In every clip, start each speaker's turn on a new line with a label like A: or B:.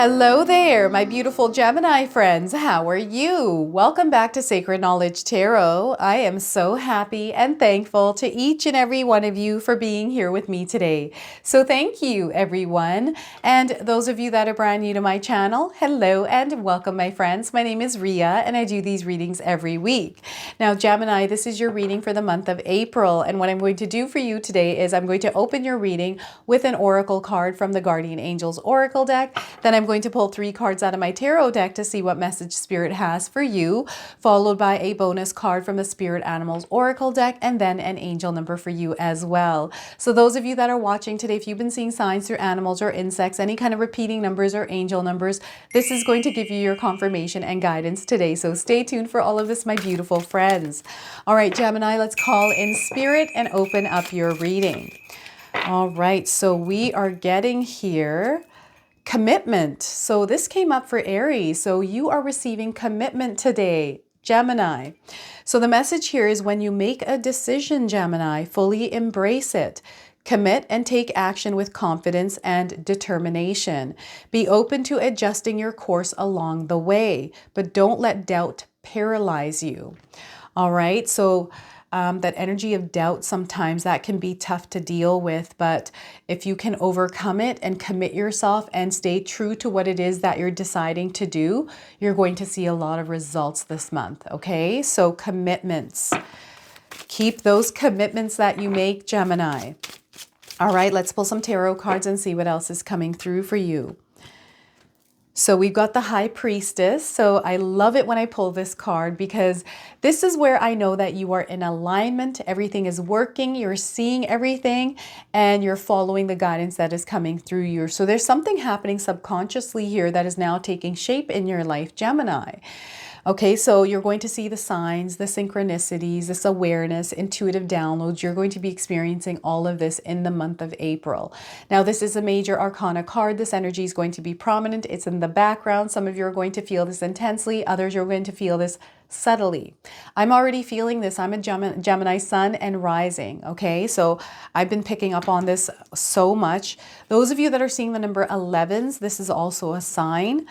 A: Hello there, my beautiful Gemini friends. How are you? Welcome back to Sacred Knowledge Tarot. I am so happy and thankful to each and every one of you for being here with me today. So thank you, everyone. And those of you that are brand new to my channel, hello and welcome, my friends. My name is Ria and I do these readings every week. Now, Gemini, this is your reading for the month of April. And what I'm going to do for you today is I'm going to open your reading with an oracle card from the Guardian Angels Oracle deck. Then I'm going to pull 3 cards out of my tarot deck to see what message Spirit has for you, followed by a bonus card from the Spirit Animals Oracle deck, and then an angel number for you as well. So those of you that are watching today, if you've been seeing signs through animals or insects, any kind of repeating numbers or angel numbers, this is going to give you your confirmation and guidance today. So stay tuned for all of this, my beautiful friends. All right, Gemini, let's call in Spirit and open up your reading. All right, so we are getting here commitment. So this came up for Aries. So you are receiving commitment today, Gemini. So the message here is when you make a decision, Gemini, fully embrace it. Commit and take action with confidence and determination. Be open to adjusting your course along the way, but don't let doubt paralyze you. All right, so that energy of doubt, sometimes that can be tough to deal with, but if you can overcome it and commit yourself and stay true to what it is that you're deciding to do, you're going to see a lot of results this month, okay? So commitments. Keep those commitments that you make, Gemini. All right, let's pull some tarot cards and see what else is coming through for you. So we've got the High Priestess. So I love it when I pull this card because this is where I know that you are in alignment. Everything is working. You're seeing everything and you're following the guidance that is coming through you. So there's something happening subconsciously here that is now taking shape in your life, Gemini. Okay, so you're going to see the signs, the synchronicities, this awareness, intuitive downloads. You're going to be experiencing all of this in the month of April. Now, this is a major arcana card. This energy is going to be prominent. It's in the background. Some of you are going to feel this intensely. Others are going to feel this subtly. I'm already feeling this. I'm a Gemini sun and rising. Okay, so I've been picking up on this so much. Those of you that are seeing the number 11s, this is also a sign.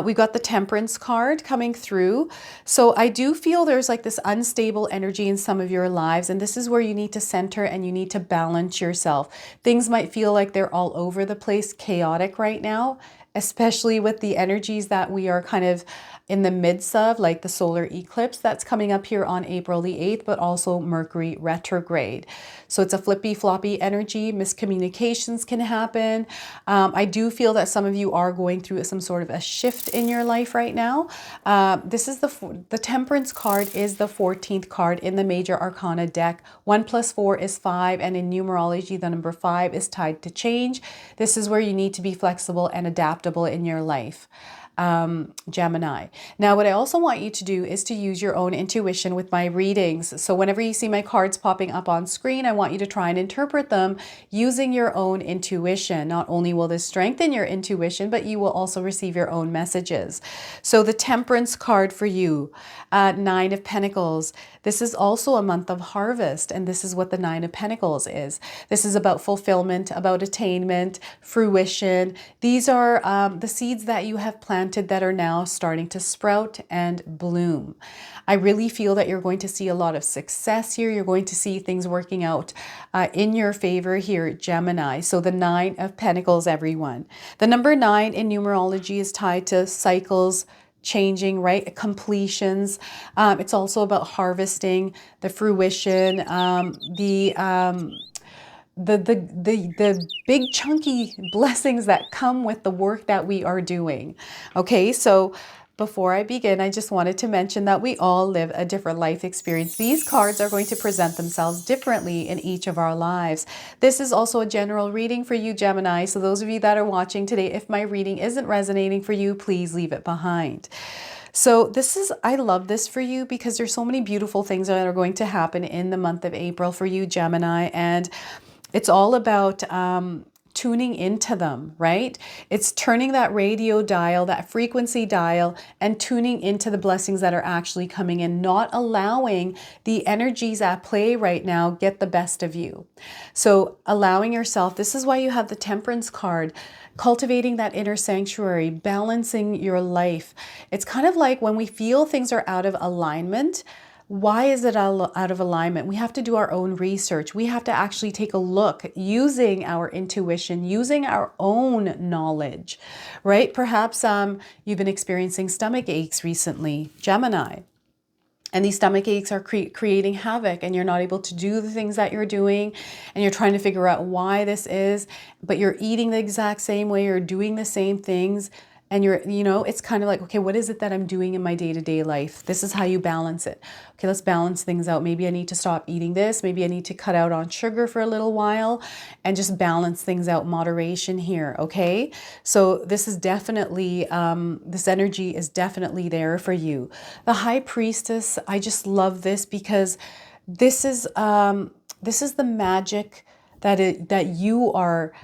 A: We've got the Temperance card coming through. So I do feel there's like this unstable energy in some of your lives, and this is where you need to center and you need to balance yourself. Things might feel like they're all over the place, chaotic right now, especially with the energies that we are kind of in the midst of, like the solar eclipse that's coming up here on April the 8th, but also Mercury retrograde. So it's a flippy floppy energy. Miscommunications can happen. I do feel that some of you are going through some sort of a shift in your life right now. This is the Temperance card is the 14th card in the major arcana deck. 1 + 4 is 5, and in numerology, the number 5 is tied to change. This is where you need to be flexible and adaptable in your life. Gemini. Now, what I also want you to do is to use your own intuition with my readings. So whenever you see my cards popping up on screen, I want you to try and interpret them using your own intuition. Not only will this strengthen your intuition, but you will also receive your own messages. So the Temperance card for you, 9 of Pentacles. This is also a month of harvest, and this is what the 9 of Pentacles is. This is about fulfillment, about attainment, fruition. These are the seeds that you have planted that are now starting to sprout and bloom. I really feel that you're going to see a lot of success here. You're going to see things working out in your favor here, Gemini. So the 9 of Pentacles, everyone. The number 9 in numerology is tied to cycles, changing, right? Completions. It's also about harvesting, the fruition, the big chunky blessings that come with the work that we are doing. Okay, so before I begin, I just wanted to mention that we all live a different life experience. These cards are going to present themselves differently in each of our lives. This is also a general reading for you, Gemini. So those of you that are watching today, if my reading isn't resonating for you, please leave it behind. So I love this for you because there's so many beautiful things that are going to happen in the month of April for you, Gemini. And it's all about tuning into them, right? It's turning that radio dial, that frequency dial, and tuning into the blessings that are actually coming in, not allowing the energies at play right now get the best of you. So allowing yourself, this is why you have the Temperance card, cultivating that inner sanctuary, balancing your life. It's kind of like when we feel things are out of alignment. Why is it out of alignment? We have to do our own research. We have to actually take a look using our intuition, using our own knowledge, right? Perhaps you've been experiencing stomach aches recently, Gemini. And these stomach aches are creating havoc, and you're not able to do the things that you're doing, and you're trying to figure out why this is, but you're eating the exact same way, you're doing the same things, and it's kind of like, okay, what is it that I'm doing in my day-to-day life? This is how you balance it. Okay, let's balance things out. Maybe I need to stop eating this. Maybe I need to cut out on sugar for a little while and just balance things out, moderation here, okay? So this is definitely, this energy is definitely there for you. The High Priestess, I just love this because this is the magic that you are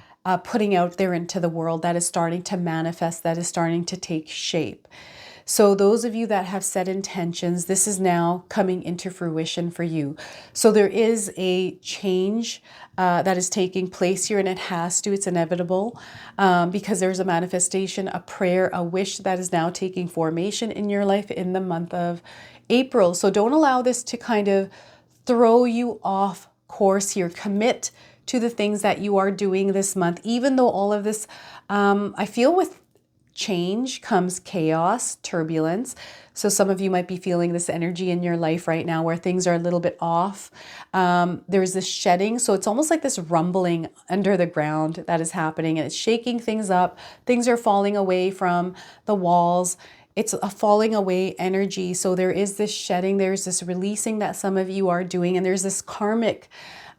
A: putting out there into the world, that is starting to manifest, that is starting to take shape. So those of you that have set intentions, this is now coming into fruition for you. So there is a change that is taking place here, and it has to, it's inevitable, because there's a manifestation, a prayer, a wish that is now taking formation in your life in the month of April. So don't allow this to kind of throw you off course here. Commit to the things that you are doing this month, even though all of this, I feel with change comes chaos, turbulence. So some of you might be feeling this energy in your life right now where things are a little bit off. There's this shedding. So it's almost like this rumbling under the ground that is happening, and it's shaking things up. Things are falling away from the walls. It's a falling away energy. So there is this shedding, there's this releasing that some of you are doing, and there's this karmic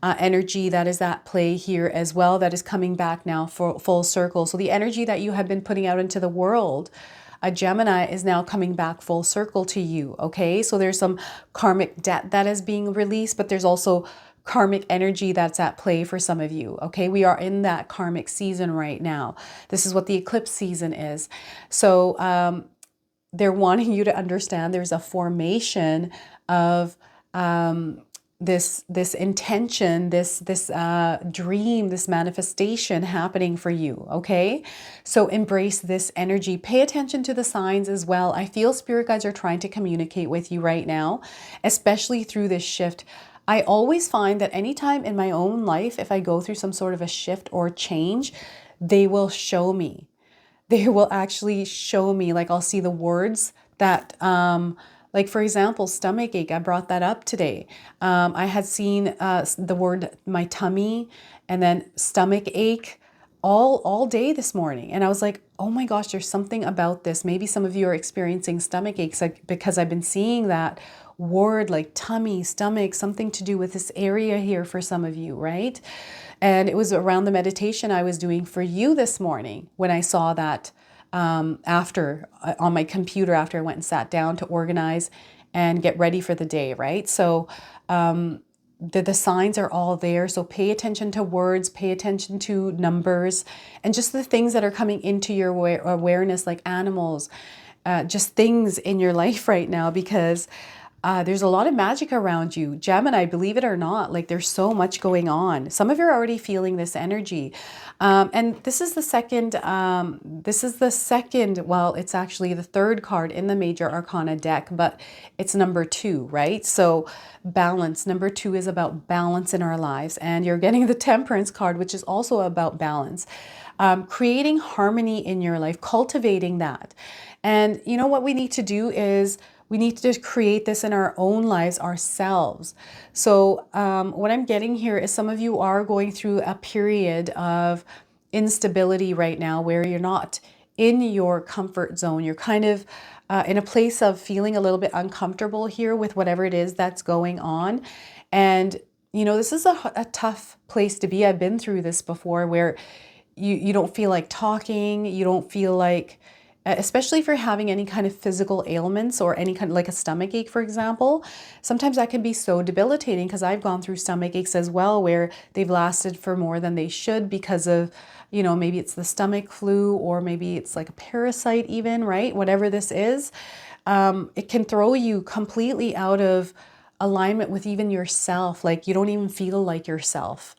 A: energy that is at play here as well, that is coming back now for full circle. So the energy that you have been putting out into the world, a Gemini, is now coming back full circle to you, okay? So there's some karmic debt that is being released, but there's also karmic energy that's at play for some of you, okay? We are in that karmic season right now. This is what the eclipse season is. So they're wanting you to understand there's a formation of this intention, this dream, this manifestation happening for you, okay? So embrace this energy. Pay attention to the signs as well. I feel spirit guides are trying to communicate with you right now, especially through this shift. I always find that anytime in my own life, if I go through some sort of a shift or change, they will show me. They will actually show me, like I'll see the words that, like for example, stomach ache, I brought that up today. I had seen the word my tummy and then stomach ache all day this morning. And I was like, oh my gosh, there's something about this. Maybe some of you are experiencing stomach aches, like, because I've been seeing that word like tummy, stomach, something to do with this area here for some of you, right? And it was around the meditation I was doing for you this morning when I saw that after on my computer, after I went and sat down to organize and get ready for the day, right? So the signs are all there. So pay attention to words, pay attention to numbers, and just the things that are coming into your awareness, like animals, just things in your life right now, because there's a lot of magic around you. Gemini, believe it or not, like there's so much going on. Some of you are already feeling this energy. And this is the second, well, it's actually the third card in the Major Arcana deck, but it's number 2, right? So balance. Number 2 is about balance in our lives. And you're getting the Temperance card, which is also about balance. Creating harmony in your life, cultivating that. And you know what we need to do is we need to just create this in our own lives ourselves. So what I'm getting here is some of you are going through a period of instability right now where you're not in your comfort zone. You're kind of in a place of feeling a little bit uncomfortable here with whatever it is that's going on. And, you know, this is a tough place to be. I've been through this before where you don't feel like talking. You don't feel like especially if you're having any kind of physical ailments or any kind of like a stomach ache, for example. Sometimes that can be so debilitating, because I've gone through stomach aches as well, where they've lasted for more than they should because of, you know, maybe it's the stomach flu, or maybe it's like a parasite even, right? Whatever this is, it can throw you completely out of alignment with even yourself. Like you don't even feel like yourself,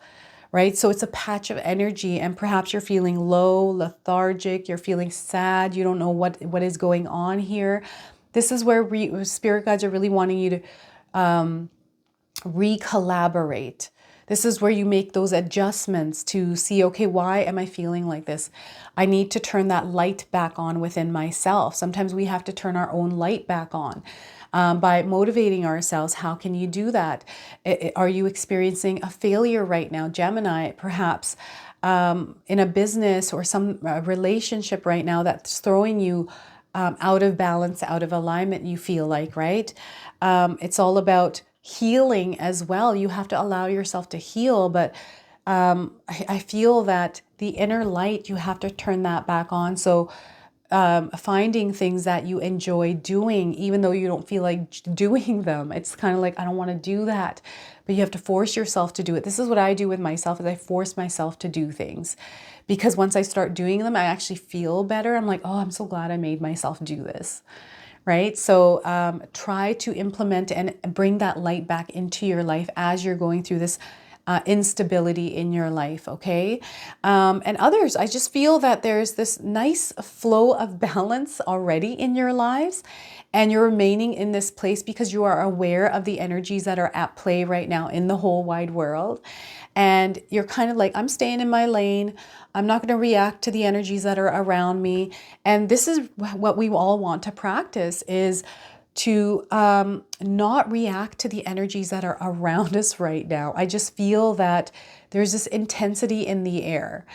A: right? So it's a patch of energy, and perhaps you're feeling low, lethargic, you're feeling sad, you don't know what is going on here. This is where spirit guides are really wanting you to recollaborate. This is where you make those adjustments to see, okay, why am I feeling like this? I need to turn that light back on within myself. Sometimes we have to turn our own light back on by motivating ourselves. How can you do that? Are you experiencing a failure right now, Gemini? Perhaps in a business or some relationship right now that's throwing you out of balance, out of alignment, you feel like, right? It's all about healing as well. You have to allow yourself to heal, but I feel that the inner light, you have to turn that back on. So finding things that you enjoy doing, even though you don't feel like doing them. It's kind of like, I don't want to do that, but you have to force yourself to do it. This is what I do with myself, is I force myself to do things, because once I start doing them, I actually feel better. I'm like, oh, I'm so glad I made myself do this. Right? So try to implement and bring that light back into your life as you're going through this instability in your life, okay? And others, I just feel that there's this nice flow of balance already in your lives, and you're remaining in this place because you are aware of the energies that are at play right now in the whole wide world. And you're kind of like, I'm staying in my lane. I'm not going to react to the energies that are around me. And this is what we all want to practice, is to not react to the energies that are around us right now. I just feel that there's this intensity in the air.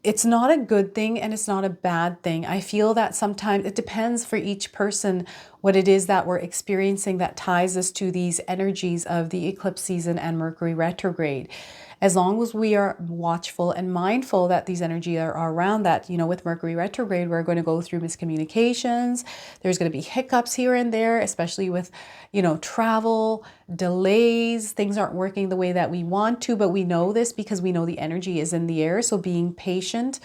A: It's not a good thing and it's not a bad thing. I feel that sometimes it depends for each person what it is that we're experiencing that ties us to these energies of the eclipse season and Mercury retrograde. As long as we are watchful and mindful that these energies are around, that, you know, with Mercury retrograde, we're going to go through miscommunications. There's going to be hiccups here and there, especially with, you know, travel, delays. Things aren't working the way that we want to, but we know this because we know the energy is in the air. So being patient,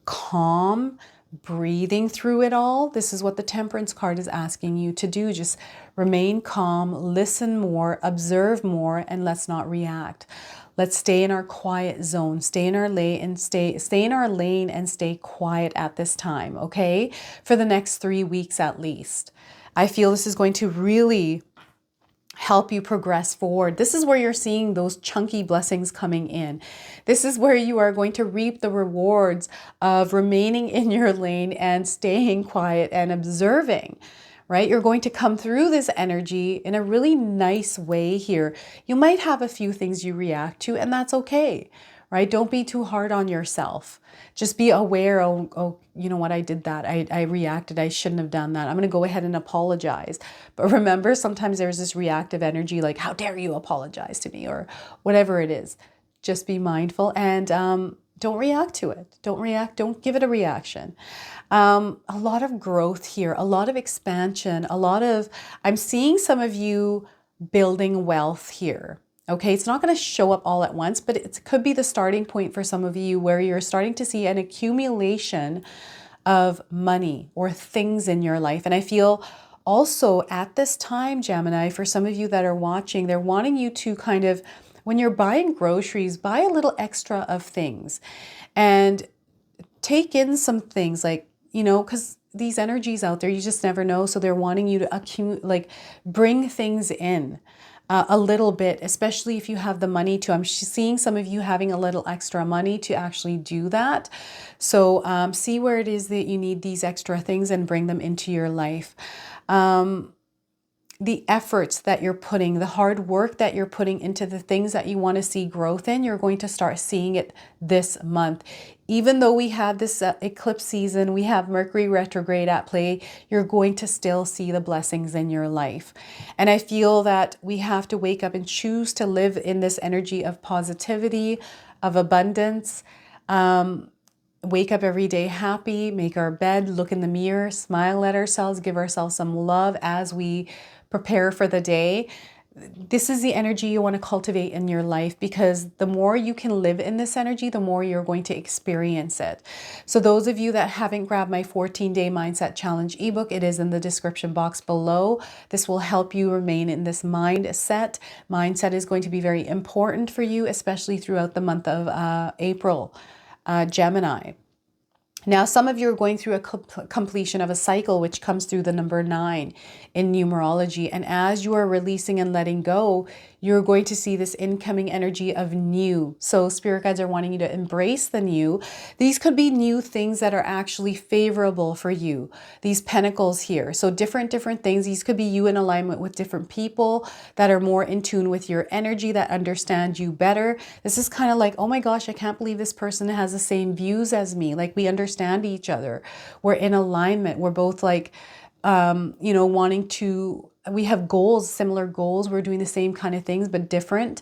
A: calm, breathing through it all. This is what the Temperance card is asking you to do. Just remain calm, listen more, observe more, and let's not react. Let's stay in our quiet zone, stay in our lane and stay in our lane and stay quiet at this time, okay? For the next 3 weeks at least. I feel this is going to really help you progress forward. This is where you're seeing those chunky blessings coming in. This is where you are going to reap the rewards of remaining in your lane and staying quiet and observing, right? You're going to come through this energy in a really nice way here. You might have a few things you react to, and that's okay, right? Don't be too hard on yourself. Just be aware, oh, you know what, I did that. I reacted. I shouldn't have done that. I'm going to go ahead and apologize. But remember, sometimes there's this reactive energy like, how dare you apologize to me, or whatever it is. Just be mindful and don't react to it. Don't react. Don't give it a reaction. A lot of growth here, a lot of expansion, I'm seeing some of you building wealth here. Okay, it's not going to show up all at once, but it could be the starting point for some of you where you're starting to see an accumulation of money or things in your life. And I feel also at this time, Gemini, for some of you that are watching, they're wanting you to kind of, when you're buying groceries, buy a little extra of things and take in some things like, you know, because these energies out there, you just never know. So they're wanting you to accumulate, like bring things in. A little bit, especially if you have the money to. I'm seeing some of you having a little extra money to actually do that. So see where it is that you need these extra things and bring them into your life. The efforts that you're putting, the hard work that you're putting into the things that you want to see growth in, you're going to start seeing it this month. Even though we have this eclipse season, we have Mercury retrograde at play, you're going to still see the blessings in your life. And I feel that we have to wake up and choose to live in this energy of positivity, of abundance. wake up every day happy, make our bed, look in the mirror, smile at ourselves, give ourselves some love as we prepare for the day. This is the energy you want to cultivate in your life, because the more you can live in this energy, the more you're going to experience it. So those of you that haven't grabbed my 14-day mindset challenge ebook, it is in the description box below. This will help you remain in this mindset. Mindset is going to be very important for you, especially throughout the month of April, Gemini. Now, some of you are going through a completion of a cycle, which comes through the number 9 in numerology. And as you are releasing and letting go, you're going to see this incoming energy of new. So spirit guides are wanting you to embrace the new. These could be new things that are actually favorable for you. These pentacles here. So different things. These could be you in alignment with different people that are more in tune with your energy, that understand you better. This is kind of like, oh my gosh, I can't believe this person has the same views as me. Like, we understand each other. We're in alignment. We're both like, you know, wanting to, we have goals, similar goals. We're doing the same kind of things, but different.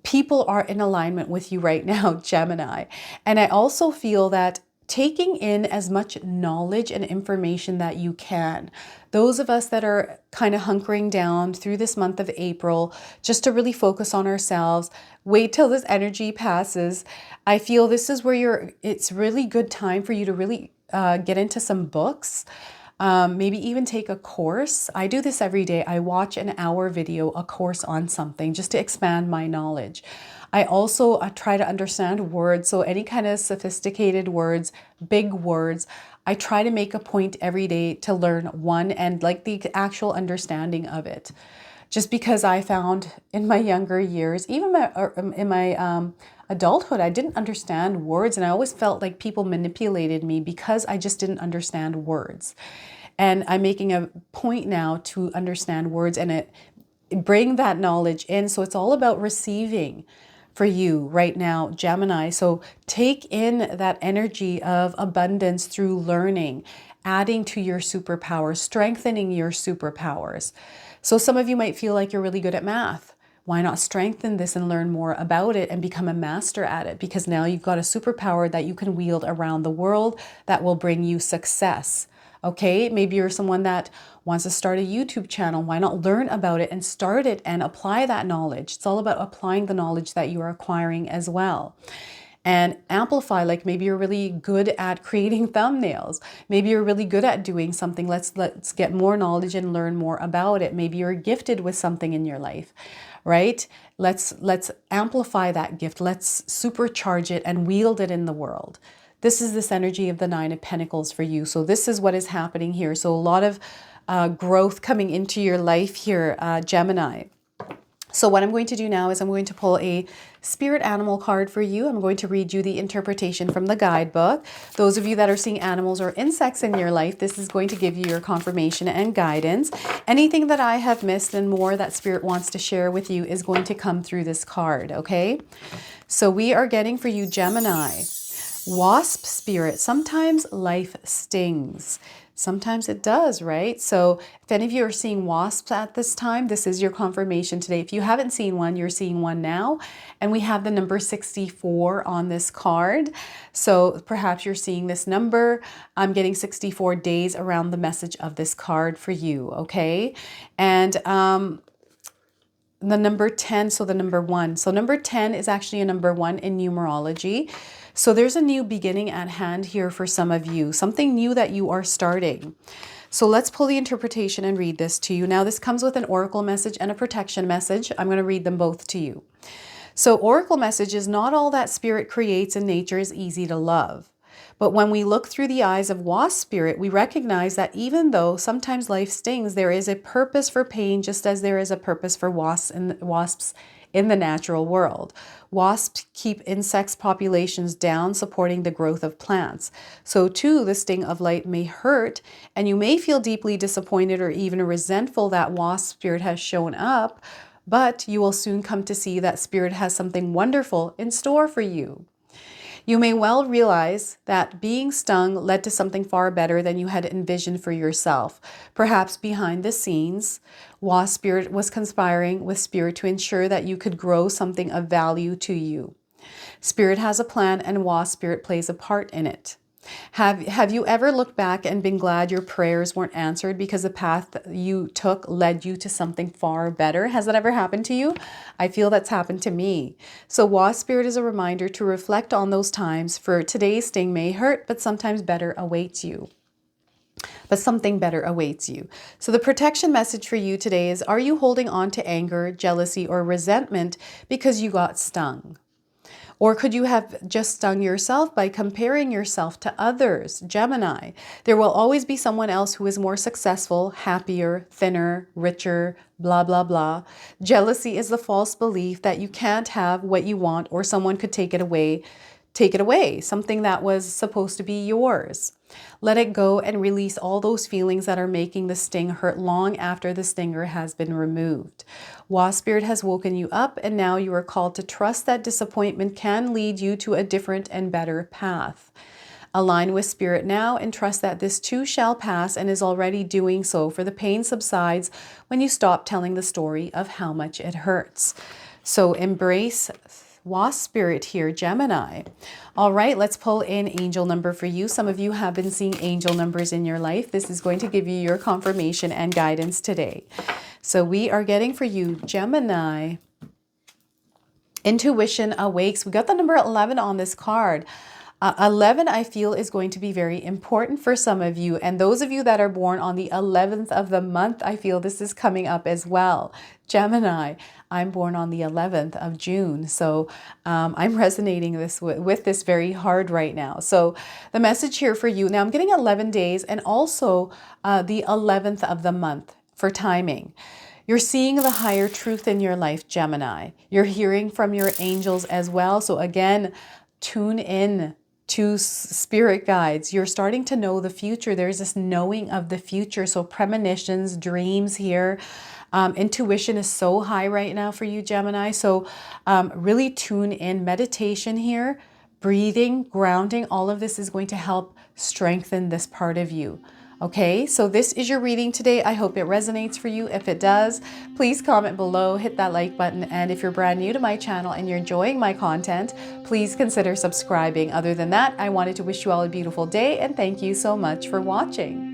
A: People are in alignment with you right now, Gemini. And I also feel that taking in as much knowledge and information that you can. Those of us that are kind of hunkering down through this month of April, just to really focus on ourselves, wait till this energy passes. I feel this is where it's really good time for you to really get into some books. Maybe even take a course. I do this every day. I watch an hour video, a course on something, just to expand my knowledge. I also try to understand words. So any kind of sophisticated words, big words, I try to make a point every day to learn one and like the actual understanding of it. Just because I found in my younger years, even in my adulthood, I didn't understand words, and I always felt like people manipulated me because I just didn't understand words. And I'm making a point now to understand words and bring that knowledge in. So it's all about receiving for you right now, Gemini. So take in that energy of abundance through learning, adding to your superpowers, strengthening your superpowers. So some of you might feel like you're really good at math. Why not strengthen this and learn more about it and become a master at it? Because now you've got a superpower that you can wield around the world that will bring you success. Okay, maybe you're someone that wants to start a YouTube channel. Why not learn about it and start it and apply that knowledge? It's all about applying the knowledge that you are acquiring as well. And amplify, like maybe you're really good at creating thumbnails. Maybe you're really good at doing something. Let's get more knowledge and learn more about it. Maybe you're gifted with something in your life, right? Let's amplify that gift. Let's supercharge it and wield it in the world. This is this energy of the 9 of Pentacles for you. So this is what is happening here. So a lot of growth coming into your life here, Gemini. So what I'm going to do now is I'm going to pull a spirit animal card for you. I'm going to read you the interpretation from the guidebook. Those of you that are seeing animals or insects in your life, this is going to give you your confirmation and guidance. Anything that I have missed and more that spirit wants to share with you is going to come through this card, okay? So we are getting for you, Gemini. Wasp spirit. Sometimes life stings. Sometimes it does, right? So if any of you are seeing wasps at this time, this is your confirmation today. If you haven't seen one, you're seeing one now. And we have the number 64 on this card. So perhaps you're seeing this number. I'm getting 64 days around the message of this card for you, okay? And the number 10, so the number 1. So number 10 is actually a number 1 in numerology. So there's a new beginning at hand here for some of you, something new that you are starting. So let's pull the interpretation and read this to you. Now this comes with an oracle message and a protection message. I'm going to read them both to you. So oracle message is not all that spirit creates in nature is easy to love. But when we look through the eyes of wasp spirit, we recognize that even though sometimes life stings, there is a purpose for pain, just as there is a purpose for wasps in the natural world. Wasps keep insects populations down, supporting the growth of plants. So too, the sting of light may hurt, and you may feel deeply disappointed or even resentful that wasp spirit has shown up, but you will soon come to see that spirit has something wonderful in store for you. You may well realize that being stung led to something far better than you had envisioned for yourself. Perhaps behind the scenes, wasp spirit was conspiring with spirit to ensure that you could grow something of value to you. Spirit has a plan, and Wasp Spirit plays a part in it. Have you ever looked back and been glad your prayers weren't answered because the path that you took led you to something far better? Has that ever happened to you? I feel that's happened to me. So Wasp Spirit is a reminder to reflect on those times, for today's sting may hurt, but sometimes better awaits you. But something better awaits you. So the protection message for you today is, are you holding on to anger, jealousy, or resentment because you got stung? Or could you have just stung yourself by comparing yourself to others? Gemini, there will always be someone else who is more successful, happier, thinner, richer, blah, blah, blah. Jealousy is the false belief that you can't have what you want, or someone could take it away, something that was supposed to be yours. Let it go and release all those feelings that are making the sting hurt long after the stinger has been removed. Wasp Spirit has woken you up, and now you are called to trust that disappointment can lead you to a different and better path. Align with Spirit now and trust that this too shall pass, and is already doing so, for the pain subsides when you stop telling the story of how much it hurts. So embrace Wasp Spirit here, Gemini. All right, let's pull in angel number for you. Some of you have been seeing angel numbers in your life. This is going to give you your confirmation and guidance today. So we are getting for you, Gemini, intuition awakes. We got the number 11 on this card. 11, I feel, is going to be very important for some of you. And those of you that are born on the 11th of the month, I feel this is coming up as well. Gemini, I'm born on the 11th of June. So I'm resonating with this very hard right now. So the message here for you, now I'm getting 11 days and also the 11th of the month for timing. You're seeing the higher truth in your life, Gemini. You're hearing from your angels as well. So again, tune in to spirit guides. You're starting to know the future. There's this knowing of the future. So premonitions, dreams here. Intuition is so high right now for you, Gemini. So really tune in. Meditation here, breathing, grounding, all of this is going to help strengthen this part of you. Okay, so this is your reading today. I hope it resonates for you. If it does, please comment below, hit that like button. And if you're brand new to my channel and you're enjoying my content, please consider subscribing. Other than that, I wanted to wish you all a beautiful day and thank you so much for watching.